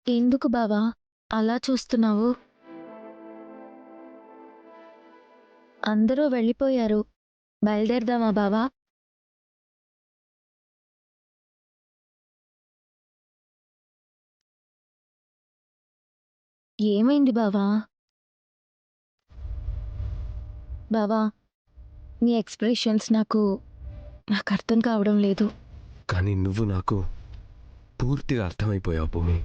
ఎందుకు బావా అలా చూస్తున్నావు? అందరూ వెళ్ళిపోయారు. బయలుదేరదామా బావా? ఏమైంది బావా? బావా, నీ ఎక్స్‌ప్రెషన్స్ నాకర్థం కావడం లేదు. కానీ నువ్వు నాకు పూర్తిగా అర్థమైపోయావు భూమి.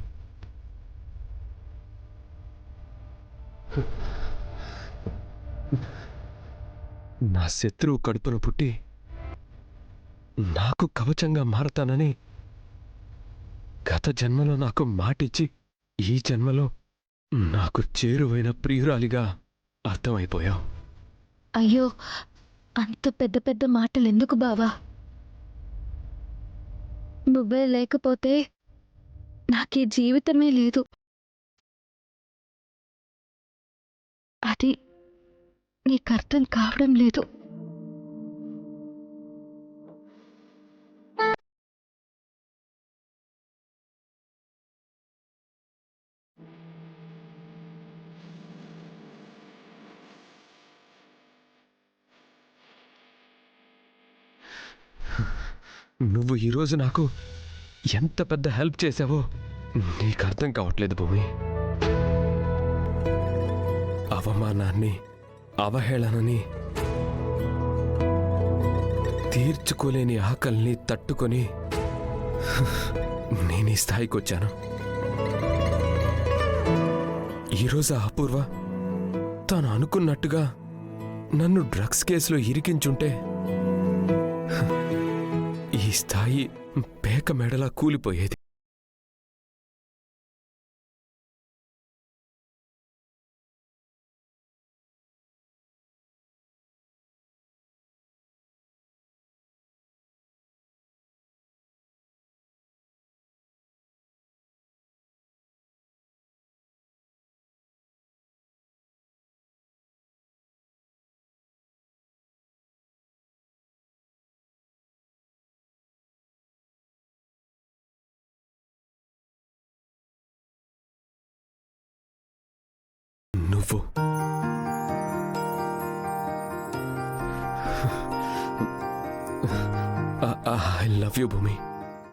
నా శత్రువు కడుపున పుట్టి నాకు కవచంగా మారతానని గత జన్మలో నాకు మాటిచ్చి ఈ జన్మలో నాకు చేరువైన ప్రియురాలిగా అర్థమైపోయావు. అయ్యో! అంత పెద్ద పెద్ద మాటలెందుకు బావా? నువ్వే లేకపోతే నాకీ జీవితమే లేదు. అది నీకర్థం కావడం లేదు. నువ్వు ఈరోజు నాకు ఎంత పెద్ద హెల్ప్ చేశావో నీకు అర్థం కావట్లేదు భూమి. అవమానాన్ని, అవహేళనని, తీర్చుకోలేని ఆకలిని తట్టుకొని నేను ఈ స్థాయికి వచ్చాను. ఈరోజు అపూర్వ తాను అనుకున్నట్టుగా నన్ను డ్రగ్స్ కేసులో ఇరికించుంటే ఈ స్థాయి పేక మెడలా కూలిపోయేది. నువ్వు ఐ లవ్ యూ భూమి.